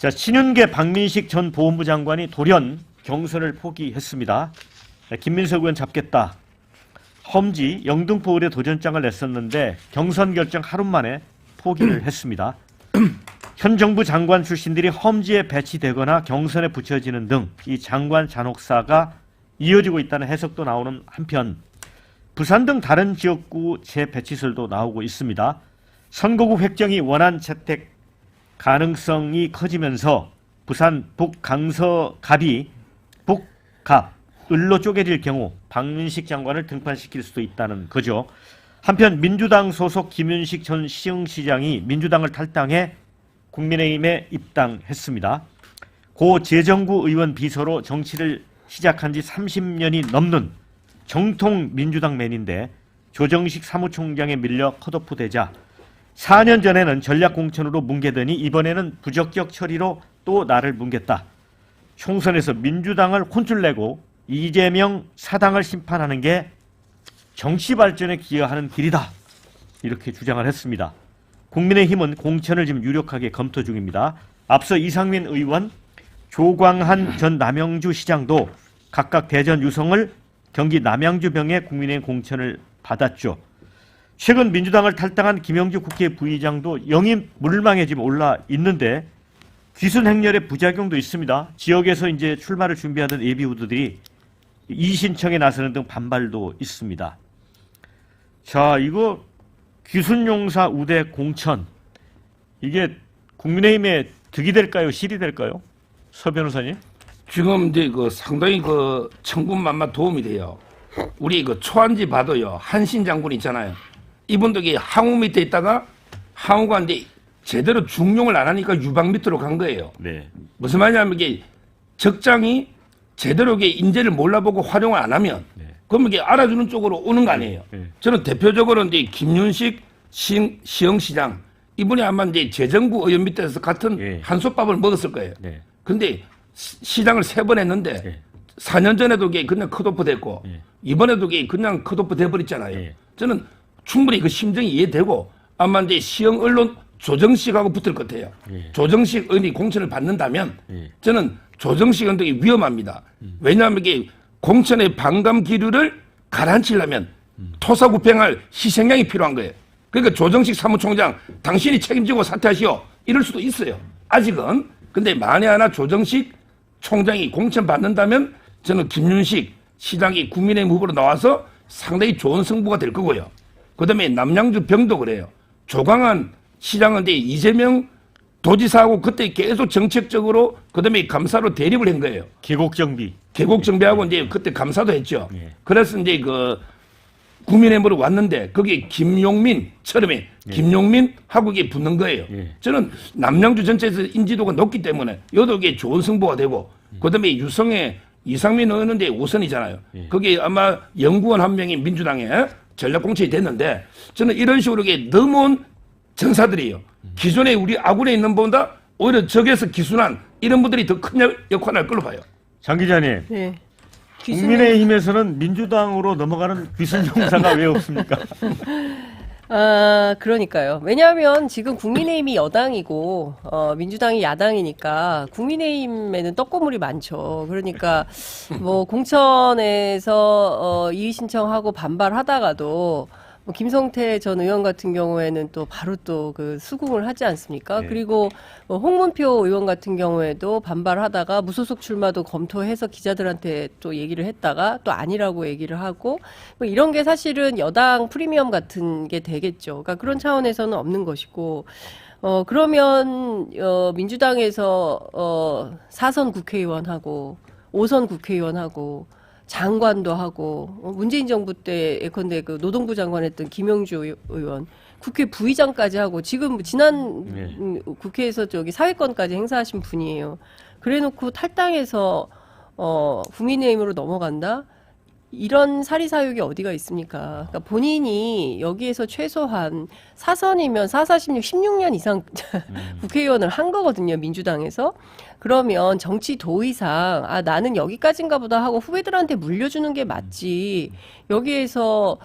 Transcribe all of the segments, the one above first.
자, 신윤계 박민식 전 보훈부 장관이 돌연 경선을 포기했습니다. 김민석 의원 잡겠다. 험지 영등포 의뢰 도전장을 냈었는데 경선 결정 하루 만에 포기를 했습니다. 현 정부 장관 출신들이 험지에 배치되거나 경선에 붙여지는 등 이 장관 잔혹사가 이어지고 있다는 해석도 나오는 한편 부산 등 다른 지역구 재배치설도 나오고 있습니다. 선거구 획정이 원안 채택 가능성이 커지면서 부산 북강서갑이 북갑, 을로 쪼개질 경우 박민식 장관을 등판시킬 수도 있다는 거죠. 한편 민주당 소속 김윤식 전 시흥시장이 민주당을 탈당해 국민의힘에 입당했습니다. 고 재정구 의원 비서로 정치를 시작한 지 30년이 넘는 정통 민주당맨인데 조정식 사무총장에 밀려 컷오프되자 4년 전에는 전략공천으로 뭉개더니 이번에는 부적격 처리로 또 나를 뭉갰다. 총선에서 민주당을 혼쭐내고 이재명 사당을 심판하는 게 정치 발전에 기여하는 길이다. 이렇게 주장을 했습니다. 국민의힘은 공천을 지금 유력하게 검토 중입니다. 앞서 이상민 의원, 조광한 전 남양주 시장도 각각 대전 유성을 경기 남양주병에 국민의힘 공천을 받았죠. 최근 민주당을 탈당한 김영주 국회 부의장도 영입 물망에 지금 올라 있는데 귀순 행렬의 부작용도 있습니다. 지역에서 이제 출마를 준비하던 예비 후보들이 이신청에 나서는 등 반발도 있습니다. 자, 이거 귀순용사 우대 공천 이게 국민의힘에 득이 될까요? 실이 될까요? 서 변호사님? 지금 이제 상당히 천군만마 도움이 돼요. 우리 초안지 봐도요, 한신 장군 있잖아요. 이분도 항우 밑에 있다가 항우가 이제 제대로 중용을 안 하니까 유방 밑으로 간 거예요. 네. 무슨 말이냐면 적장이 제대로 인재를 몰라보고 활용을 안 하면 그러면 알아주는 쪽으로 오는 거 아니에요. 저는 대표적으로 이제 김윤식 시흥시장 이분이 아마 이제 재정구 의원 밑에서 같은 한솥밥을 먹었을 거예요. 근데 시장을 3번 했는데 4년 전에도 그냥 컷오프 됐고 이번에도 그냥 컷오프 돼버렸잖아요. 저는 충분히 그 심정이 이해되고 아마 이제 시흥 언론 조정식하고 붙을 것 같아요. 조정식 의원이 공천을 받는다면 저는 조정식 의원이 위험합니다. 왜냐하면 공천의 반감 기류를 가라앉히려면 토사구팽할 희생양이 필요한 거예요. 그러니까 조정식 사무총장 당신이 책임지고 사퇴하시오 이럴 수도 있어요. 아직은. 근데 만에 하나 조정식 총장이 공천 받는다면 저는 김윤식 시장이 국민의힘 후보로 나와서 상당히 좋은 승부가 될 거고요. 그 다음에 남양주 병도 그래요. 조광한 시장은 이재명 도지사하고 그때 계속 정책적으로 그 다음에 감사로 대립을 한 거예요. 계곡정비하고 이제 그때 감사도 했죠. 그래서 이제 국민의힘으로 왔는데 거기 김용민처럼에 김용민하고 붙는 거예요. 저는 남양주 전체에서 인지도가 높기 때문에 여도 좋은 승부가 되고 그 다음에 유성의 이상민 의원은 이제 우선이잖아요. 거기 아마 연구원 한 명이 민주당에 전략공천이 됐는데 저는 이런 식으로 넘어온 전사들이에요. 기존에 우리 아군에 있는 분보다 오히려 적에서 기순한 이런 분들이 더 큰 역할을 할 걸로 봐요. 장 기자님. 네. 국민의힘에서는 민주당으로 넘어가는 귀순용사가 왜 없습니까? 그러니까요. 왜냐하면 지금 국민의힘이 여당이고 민주당이 야당이니까 국민의힘에는 떡고물이 많죠. 그러니까 뭐 공천에서 이의 신청하고 반발하다가도 뭐 김성태 전 의원 같은 경우에는 또 바로 또 그 수긍을 하지 않습니까? 그리고 홍문표 의원 같은 경우에도 반발하다가 무소속 출마도 검토해서 기자들한테 또 얘기를 했다가 또 아니라고 얘기를 하고 뭐 이런 게 사실은 여당 프리미엄 같은 게 되겠죠. 그러니까 그런 차원에서는 없는 것이고 그러면 민주당에서 4선 국회의원하고 5선 국회의원하고 장관도 하고 문재인 정부 때 예컨대 그 노동부 장관 했던 김영주 의원 국회 부의장까지 하고 지금 지난 국회에서 저기 사회권까지 행사하신 분이에요. 그래놓고 탈당해서 국민의힘으로 넘어간다? 이런 사리사욕이 어디가 있습니까? 그러니까 본인이 여기에서 최소한 4선이면 4, 4, 16, 16년 이상 국회의원을 한 거거든요, 민주당에서. 그러면 정치 도의상 나는 여기까지인가 보다 하고 후배들한테 물려주는 게 맞지. 여기에서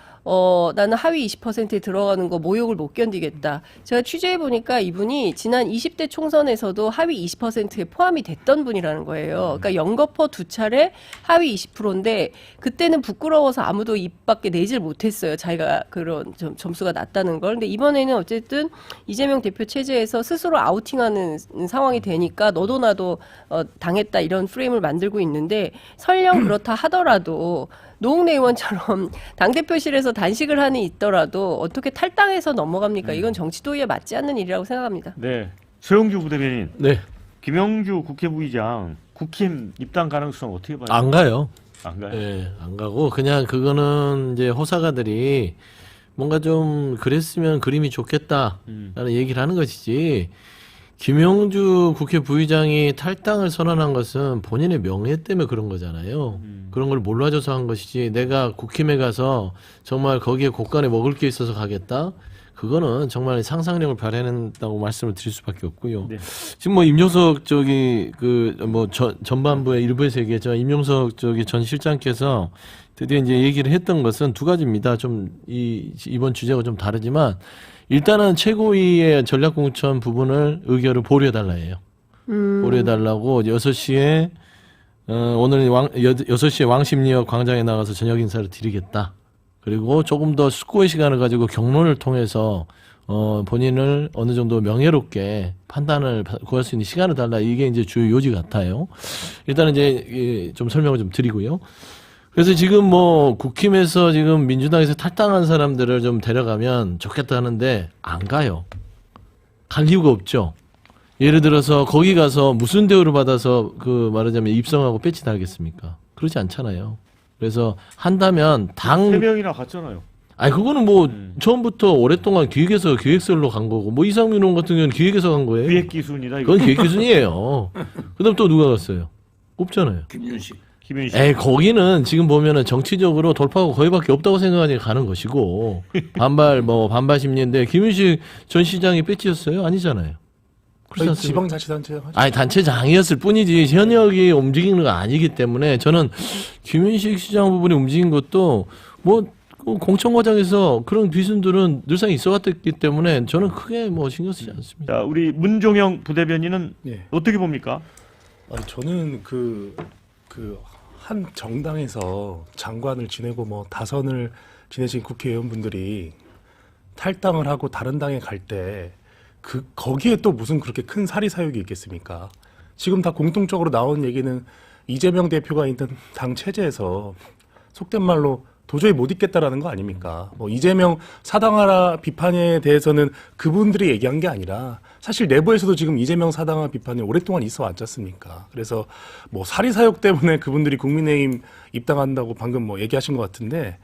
나는 하위 20%에 들어가는 거 모욕을 못 견디겠다. 제가 취재해 보니까 이분이 지난 20대 총선에서도 하위 20%에 포함이 됐던 분이라는 거예요. 그러니까 연거푸 2차례 하위 20%인데 그때는 부끄러워서 아무도 입 밖에 내질 못했어요. 자기가 그런 점수가 낮다는 걸. 근데 이번에는 어쨌든 이재명 대표 체제에서 스스로 아우팅하는 상황이 되니까 너도 나도 당했다 이런 프레임을 만들고 있는데 설령 그렇다 하더라도 노웅래 의원처럼 당대표실에서 단식을 하니 있더라도 어떻게 탈당해서 넘어갑니까? 이건 정치 도의에 맞지 않는 일이라고 생각합니다. 네. 최영주 부대변인. 네. 김영주 국회부의장 국힘 입당 가능성 어떻게 봐요? 안 가요. 안 가요? 예, 안 가고 그냥 그거는 이제 호사가들이 뭔가 좀 그랬으면 그림이 좋겠다라는 얘기를 하는 것이지. 김영주 국회 부의장이 탈당을 선언한 것은 본인의 명예 때문에 그런 거잖아요. 그런 걸 몰라줘서 한 것이지 내가 국힘에 가서 정말 거기에 곳간에 먹을 게 있어서 가겠다? 그거는 정말 상상력을 발휘한다고 말씀을 드릴 수밖에 없고요. 네. 지금 뭐 임용석 전반부에 일부에서 얘기했지만 임용석 전 실장께서 드디어 이제 얘기를 했던 것은 두 가지입니다. 좀 이번 주제가 좀 다르지만 일단은 최고위의 전략공천 부분을 의결을 보류해달라예요. 보류해달라고 6시에 오늘 6시에 왕십리역 광장에 나가서 저녁 인사를 드리겠다. 그리고 조금 더 숙고의 시간을 가지고 경론을 통해서 본인을 어느 정도 명예롭게 판단을 구할 수 있는 시간을 달라. 이게 이제 주요 요지 같아요. 일단은 이제 좀 설명을 좀 드리고요. 그래서 지금 뭐 국힘에서 지금 민주당에서 탈당한 사람들을 좀 데려가면 좋겠다 하는데 안 가요. 갈 이유가 없죠. 예를 들어서 거기 가서 무슨 대우를 받아서 그 말하자면 입성하고 배지 달겠습니까? 그러지 않잖아요. 그래서 한다면 당 3명이나 갔잖아요. 아니 그거는 뭐 처음부터 오랫동안 기획설로 간 거고 뭐 이상민 의원 같은 경우는 기획에서 간 거예요. 기획 기순이다 이거. 그건 기획 기순이에요. 그다음 또 누가 갔어요? 없잖아요. 김윤식. 김윤식. 에이 거기는 지금 보면은 정치적으로 돌파구가 거의밖에 없다고 생각하니까 가는 것이고 반발 심리인데 김윤식 전 시장이 배지였어요? 아니잖아요. 그렇지 않습니까? 지방자치단체장 하죠. 아니 단체장이었을 뿐이지 현역이 움직이는 거 아니기 때문에 저는 김윤식 시장 부분이 움직인 것도 뭐 공천 과정에서 그런 비순들은 늘상 있어왔기 때문에 저는 크게 뭐 신경 쓰지 않습니다. 자, 우리 문종영 부대변인은 예. 어떻게 봅니까? 아니, 저는 한 정당에서 장관을 지내고 뭐 다선을 지내신 국회의원분들이 탈당을 하고 다른 당에 갈 때 거기에 또 무슨 그렇게 큰 사리 사욕이 있겠습니까? 지금 다 공통적으로 나온 얘기는 이재명 대표가 있는 당 체제에서 속된 말로 도저히 못 있겠다라는 거 아닙니까? 뭐 이재명 사당하라 비판에 대해서는 그분들이 얘기한 게 아니라 사실 내부에서도 지금 이재명 사당하 비판이 오랫동안 있어 왔지 않습니까? 그래서 뭐 사리사욕 때문에 그분들이 국민의힘 입당한다고 방금 뭐 얘기하신 것 같은데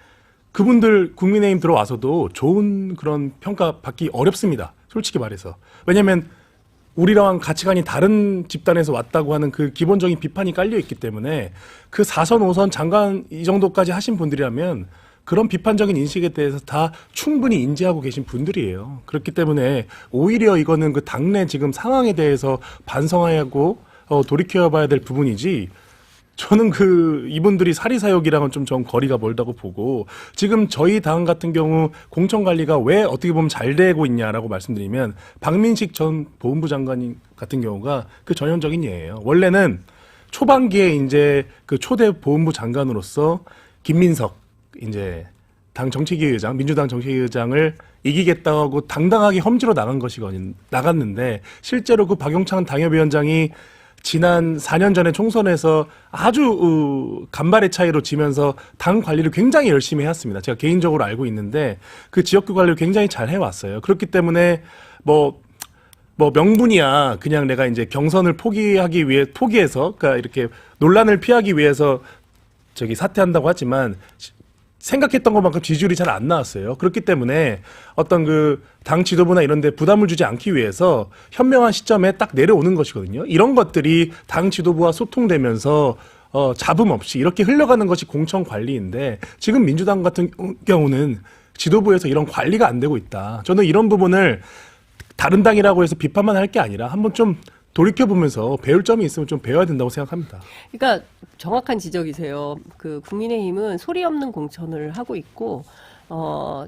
그분들 국민의힘 들어와서도 좋은 그런 평가 받기 어렵습니다. 솔직히 말해서. 왜냐하면 우리랑 가치관이 다른 집단에서 왔다고 하는 그 기본적인 비판이 깔려 있기 때문에 그 4선, 5선 장관 이 정도까지 하신 분들이라면 그런 비판적인 인식에 대해서 다 충분히 인지하고 계신 분들이에요. 그렇기 때문에 오히려 이거는 그 당내 지금 상황에 대해서 반성하고 돌이켜 봐야 될 부분이지 저는 이분들이 사리사욕이랑은 좀 거리가 멀다고 보고 지금 저희 당 같은 경우 공천 관리가 왜 어떻게 보면 잘 되고 있냐라고 말씀드리면 박민식 전 보훈부 장관 같은 경우가 그 전형적인 예예요. 원래는 초반기에 이제 그 초대 보훈부 장관으로서 김민석 이제 당 정책위 의장, 민주당 정책위 의장을 이기겠다고 당당하게 험지로 나갔는데 실제로 그 박용창 당협위원장이 지난 4년 전에 총선에서 아주 간발의 차이로 지면서 당 관리를 굉장히 열심히 해왔습니다. 제가 개인적으로 알고 있는데 그 지역구 관리를 굉장히 잘 해왔어요. 그렇기 때문에 뭐 명분이야 그냥 내가 이제 경선을 포기해서 그러니까 이렇게 논란을 피하기 위해서 사퇴한다고 하지만 생각했던 것만큼 지지율이 잘 안 나왔어요. 그렇기 때문에 어떤 그 당 지도부나 이런 데 부담을 주지 않기 위해서 현명한 시점에 딱 내려오는 것이거든요. 이런 것들이 당 지도부와 소통되면서 잡음 없이 이렇게 흘러가는 것이 공천 관리인데 지금 민주당 같은 경우는 지도부에서 이런 관리가 안 되고 있다. 저는 이런 부분을 다른 당이라고 해서 비판만 할 게 아니라 한번 좀 돌이켜보면서 배울 점이 있으면 좀 배워야 된다고 생각합니다. 그러니까 정확한 지적이세요. 그 국민의힘은 소리 없는 공천을 하고 있고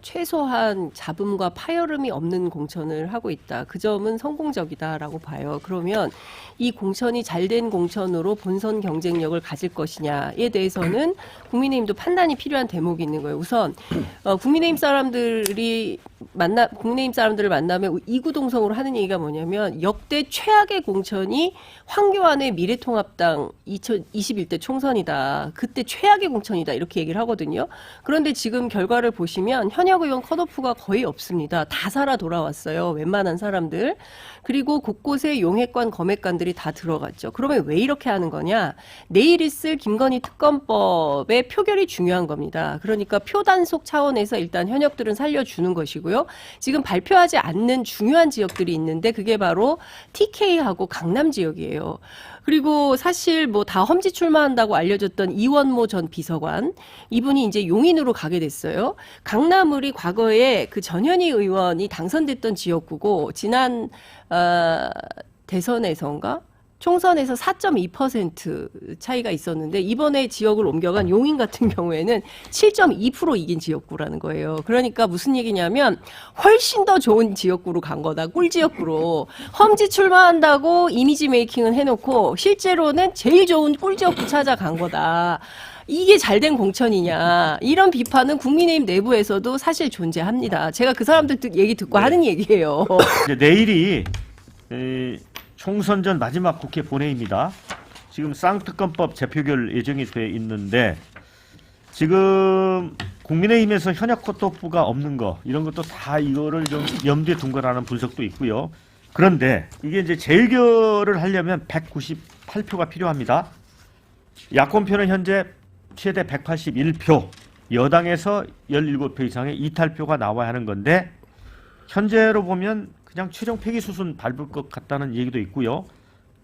최소한 잡음과 파열음이 없는 공천을 하고 있다. 그 점은 성공적이다라고 봐요. 그러면 이 공천이 잘된 공천으로 본선 경쟁력을 가질 것이냐에 대해서는 국민의힘도 판단이 필요한 대목이 있는 거예요. 우선 국민의힘 사람들을 만나면 이구동성으로 하는 얘기가 뭐냐면 역대 최악의 공천이 황교안의 미래통합당 2021대 총선이다. 그때 최악의 공천이다. 이렇게 얘기를 하거든요. 그런데 지금 결과를 보시면 현역 의원 컷오프가 거의 없습니다. 다 살아 돌아왔어요. 웬만한 사람들. 그리고 곳곳에 용핵관, 검핵관들이 다 들어갔죠. 그러면 왜 이렇게 하는 거냐? 내일 있을 김건희 특검법의 표결이 중요한 겁니다. 그러니까 표 단속 차원에서 일단 현역들은 살려주는 것이고요. 지금 발표하지 않는 중요한 지역들이 있는데 그게 바로 TK하고 강남 지역이에요. 그리고 사실 뭐 다 험지 출마한다고 알려졌던 이원모 전 비서관, 이분이 이제 용인으로 가게 됐어요. 강남을이 과거에 그 전현희 의원이 당선됐던 지역구고 지난 대선에서인가? 총선에서 4.2% 차이가 있었는데 이번에 지역을 옮겨간 용인 같은 경우에는 7.2% 이긴 지역구라는 거예요. 그러니까 무슨 얘기냐면 훨씬 더 좋은 지역구로 간 거다. 꿀 지역구로. 험지 출마한다고 이미지 메이킹은 해놓고 실제로는 제일 좋은 꿀 지역구 찾아간 거다. 이게 잘된 공천이냐. 이런 비판은 국민의힘 내부에서도 사실 존재합니다. 제가 그 사람들 얘기 듣고 하는 얘기예요. 이제 내일이 총선 전 마지막 국회 본회의입니다. 지금 쌍특검법 재표결 예정이 돼 있는데 지금 국민의힘에서 현역 컷오프가 없는 거 이런 것도 다 이거를 좀 염두에 둔 거라는 분석도 있고요. 그런데 이게 이제 재결을 하려면 198표가 필요합니다. 야권표는 현재 최대 181표, 여당에서 17표 이상의 이탈표가 나와야 하는 건데 현재로 보면 그냥 최종 폐기 수순 밟을 것 같다는 얘기도 있고요.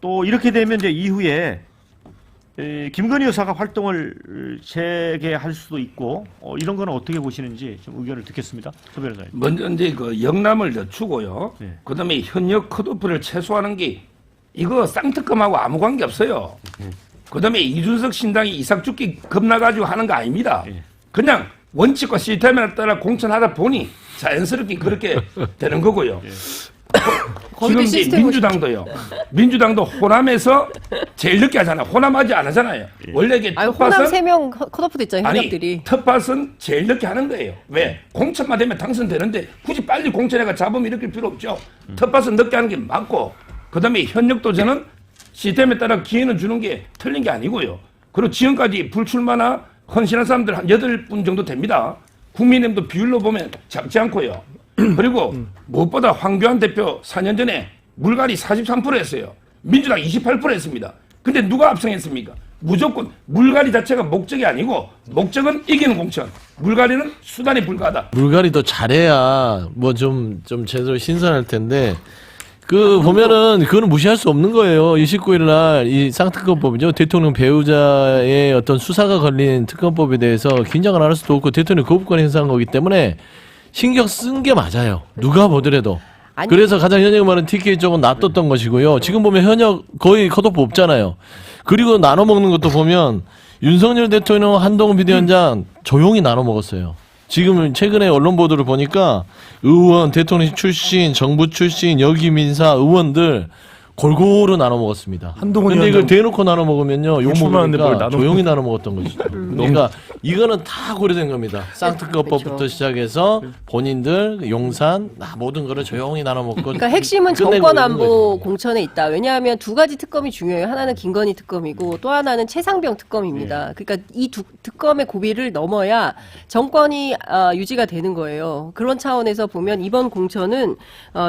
또 이렇게 되면 이제 이후에 김건희 여사가 활동을 재개할 수도 있고 이런 거는 어떻게 보시는지 좀 의견을 듣겠습니다. 서 변호사님. 먼저 이제 그 영남을 늦추고요. 네. 그다음에 현역 컷오프를 최소화하는 게 이거 쌍특검하고 아무 관계 없어요. 그다음에 이준석 신당이 이삭죽기 겁나가지고 하는 거 아닙니다. 네. 그냥 원칙과 시스템에 따라 공천하다 보니 자연스럽게 그렇게 되는 거고요. 지금 이제 민주당도요. 민주당도 호남에서 제일 늦게 하잖아요. 호남하지 안 하잖아요. 원래 이게 호남 텃밭은 3명 컷오프 됐잖아요. 현역들이. 텃밭은 제일 늦게 하는 거예요. 왜? 공천만 되면 당선되는데 굳이 빨리 공천해가 잡으면 일으킬 필요 없죠. 텃밭은 늦게 하는 게 맞고 그다음에 현역도 저는 시스템에 따라 기회는 주는 게 틀린 게 아니고요. 그리고 지금까지 불출마나 헌신한 사람들 한 8분 정도 됩니다. 국민의힘도 비율로 보면 작지 않고요. 그리고 무엇보다 황교안 대표 4년 전에 물갈이 43% 했어요. 민주당 28% 했습니다. 근데 누가 압승했습니까? 무조건 물갈이 자체가 목적이 아니고 목적은 이기는 공천. 물갈이는 수단에 불과하다. 물갈이도 잘해야 뭐 좀 제대로 신선할 텐데 그 보면은 그거는 무시할 수 없는 거예요. 29일 날 이 쌍특검법이죠. 대통령 배우자의 어떤 수사가 걸린 특검법에 대해서 긴장을 안 할 수도 없고 대통령 거부권 행사한 거기 때문에 신경 쓴 게 맞아요. 누가 보더라도. 아니, 그래서 가장 현역 많은 TK 쪽은 놔뒀던 것이고요. 지금 보면 현역 거의 컷오프 없잖아요. 그리고 나눠 먹는 것도 보면 윤석열 대통령, 한동훈 비대위원장 조용히 나눠 먹었어요. 지금 최근에 언론 보도를 보니까 의원, 대통령 출신, 정부 출신, 여기 민사 의원들 골고루 나눠 먹었습니다. 한동훈 근데 이걸 위원장 대놓고 나눠 먹으면요. 욕 출마하는데 뭘 먹으니까 나눠 조용히 나눠 먹었던 것이죠. 그러니까 이거는 다 고려된 겁니다. 쌍특검법부터 그렇죠. 시작해서 본인들 용산 모든 거를 조용히 나눠 먹고 그러니까 핵심은 끝내고 정권 있는 안보 거죠. 공천에 있다. 왜냐하면 두 가지 특검이 중요해요. 하나는 김건희 특검이고 또 하나는 최상병 특검입니다. 그러니까 이 두 특검의 고비를 넘어야 정권이 유지가 되는 거예요. 그런 차원에서 보면 이번 공천은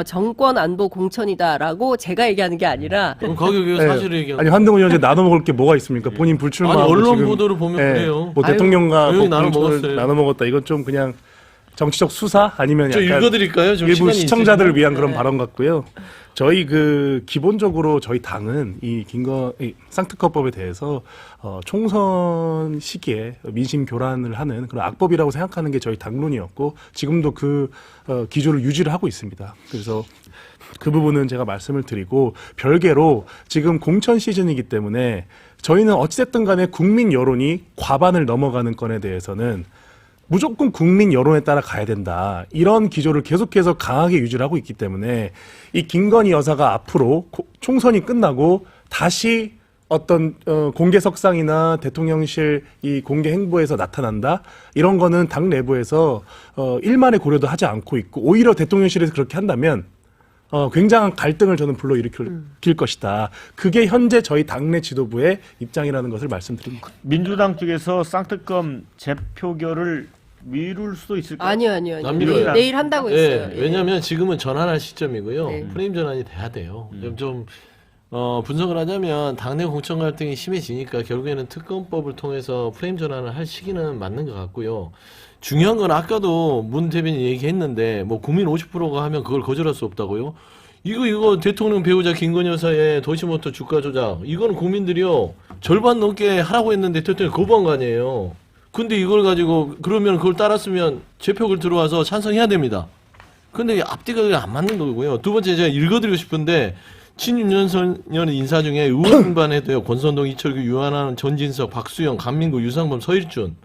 정권 안보 공천이다라고 제가 얘기하는 게 아니라 그럼 거기 왜 네. 사실을 얘기하고 아니 한동훈 위원장 나눠 먹을 게 뭐가 있습니까? 본인 불출마하고 아니, 언론 지금, 보도를 보면 그래요. 뭐 아유, 대통령과 조용히 뭐 나눠 공천을 먹었어요. 나눠 먹었다. 이건 좀 그냥 정치적 수사 아니면 저 약간 읽어드릴까요? 좀 일부 시간이 시청자들을 있으시면? 위한 그런 네. 발언 같고요. 저희 기본적으로 저희 당은 이 쌍특검법에 대해서 총선 시기에 민심 교란을 하는 그런 악법이라고 생각하는 게 저희 당론이었고 지금도 그 기조를 유지를 하고 있습니다. 그래서 그 부분은 제가 말씀을 드리고 별개로 지금 공천 시즌이기 때문에 저희는 어찌됐든 간에 국민 여론이 과반을 넘어가는 건에 대해서는 무조건 국민 여론에 따라 가야 된다. 이런 기조를 계속해서 강하게 유지를 하고 있기 때문에 이 김건희 여사가 앞으로 총선이 끝나고 다시 어떤 공개석상이나 대통령실 이 공개 행보에서 나타난다 이런 거는 당 내부에서 일만의 고려도 하지 않고 있고 오히려 대통령실에서 그렇게 한다면 굉장한 갈등을 저는 불러일으킬 것이다. 그게 현재 저희 당내 지도부의 입장이라는 것을 말씀드립니다. 민주당 쪽에서 쌍특검 재표결을 미룰 수도 있을까요? 아니요. 안 미뤄요. 내일 한다고 했어요. 예. 왜냐하면 지금은 전환할 시점이고요. 네. 프레임 전환이 돼야 돼요. 좀 분석을 하자면 당내 공천 갈등이 심해지니까 결국에는 특검법을 통해서 프레임 전환을 할 시기는 맞는 것 같고요. 중요한 건 아까도 문 대변인이 얘기했는데 뭐 국민 50%가 하면 그걸 거절할 수 없다고요? 이거 대통령 배우자 김건희 여사의 도시모터 주가 조작 이거는 국민들이요 절반 넘게 하라고 했는데 대통령이 거부한 거 아니에요. 근데 이걸 가지고 그러면 그걸 따랐으면 재표를 들어와서 찬성해야 됩니다. 근데 앞뒤가 안 맞는 거고요. 두 번째 제가 읽어드리고 싶은데 친윤선 인사 중에 의원반 해도요. 권선동, 이철규, 유한한, 전진석, 박수영, 강민구, 유상범, 서일준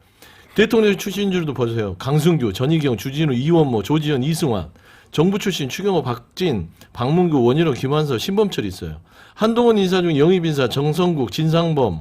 대통령 출신인 줄도 보세요. 강승규, 전희경, 주진우, 이원모, 조지현, 이승환 정부 출신 추경호, 박진, 박문규, 원희룡, 김한서, 신범철 있어요. 한동훈 인사 중에 영입인사 정성국, 진상범,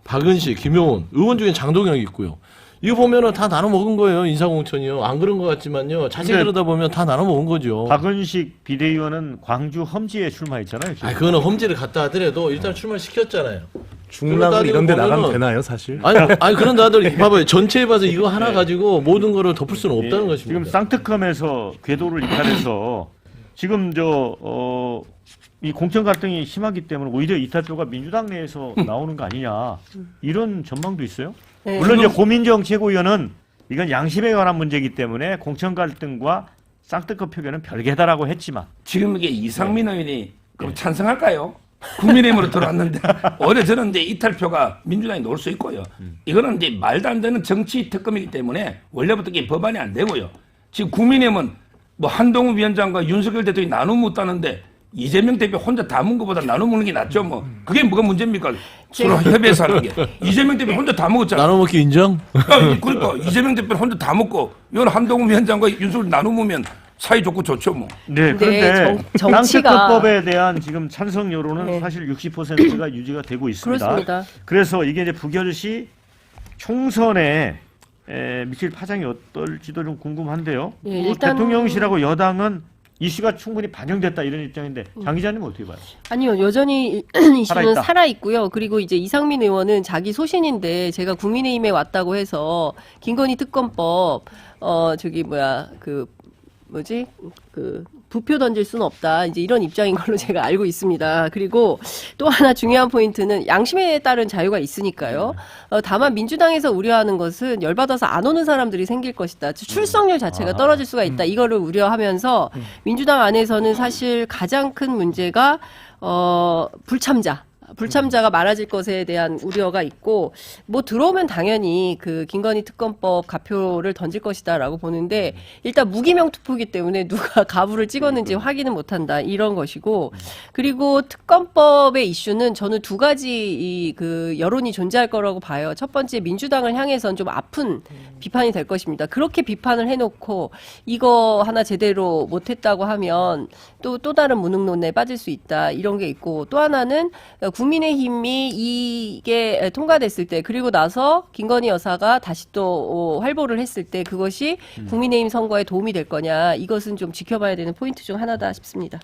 박은식, 김용훈 의원 중에 장동혁 있고요. 이거 보면은 다 나눠 먹은 거예요. 인사공천이요. 안 그런 것 같지만요. 자세히 들여다보면 다 나눠 먹은 거죠. 박은식 비대위원은 광주 험지에 출마했잖아요. 지금. 그거는 험지를 갔다 하더라도 일단 출마시켰잖아요. 중랑 이런 데 나가면 보면은- 되나요, 사실? 아니 그런 다들 봐봐요. 전체에 봐서 이거 하나 가지고 모든 거를 덮을 수는 없다는 것입니다. 지금 쌍특검에서 궤도를 이탈해서 지금 이 공천 갈등이 심하기 때문에 오히려 이탈표가 민주당 내에서 나오는 거 아니냐 이런 전망도 있어요. 네. 물론 이제 고민정 최고위원은 이건 양심에 관한 문제이기 때문에 공천 갈등과 쌍특검 표결은 별개다라고 했지만 지금 이게 이상민 의원이 그럼 찬성할까요? 국민의힘으로 들어왔는데 오히려 저는 이제 이탈표가 민주당이 놓을 수 있고요. 이거는 이제 말도 안 되는 정치 특검이기 때문에 원래부터 이게 법안이 안 되고요. 지금 국민의힘은 뭐 한동훈 위원장과 윤석열 대통령이 나눠 묻다는데 이재명 대표 혼자 다 문 것보다 나눠 먹는 게 낫죠. 뭐 그게 뭐가 문제입니까? 서로 협의해서 하는 게. 이재명 대표 혼자 다 먹었잖아. 나눠 먹기 인정? 그러니까 이재명 대표 혼자 다 먹고 이건 한동훈 위원장과 윤석열 나눠 먹으면 사이 좋고 좋죠 뭐. 네, 근데 그런데 정치가- 쌍특검법에 대한 지금 찬성 여론은 네. 사실 60%가 유지가 되고 있습니다. 그렇습니다. 그래서 이게 이제 부결 시 총선에 미칠 파장이 어떨지도 좀 궁금한데요. 예, 뭐 일단- 대통령실하고 여당은 이슈가 충분히 반영됐다 이런 입장인데 장 기자님 어떻게 봐요? 아니요, 여전히 이슈는 살아있다. 살아있고요. 그리고 이제 이상민 의원은 자기 소신인데 제가 국민의힘에 왔다고 해서 김건희 특검법, 부표 던질 수는 없다. 이제 이런 입장인 걸로 제가 알고 있습니다. 그리고 또 하나 중요한 포인트는 양심에 따른 자유가 있으니까요. 다만 민주당에서 우려하는 것은 열받아서 안 오는 사람들이 생길 것이다. 출석률 자체가 떨어질 수가 있다. 이거를 우려하면서 민주당 안에서는 사실 가장 큰 문제가 불참자가 많아질 것에 대한 우려가 있고 뭐 들어오면 당연히 그 김건희 특검법 가표를 던질 것이다라고 보는데 일단 무기명 투표기 때문에 누가 가부를 찍었는지 확인은 못한다 이런 것이고 그리고 특검법의 이슈는 저는 두 가지 그 여론이 존재할 거라고 봐요. 첫 번째 민주당을 향해서는 좀 아픈 비판이 될 것입니다. 그렇게 비판을 해놓고 이거 하나 제대로 못했다고 하면 또 다른 무능론에 빠질 수 있다 이런 게 있고 또 하나는 국민의힘이 이게 통과됐을 때 그리고 나서 김건희 여사가 다시 또 활보를 했을 때 그것이 국민의힘 선거에 도움이 될 거냐 이것은 좀 지켜봐야 되는 포인트 중 하나다 싶습니다.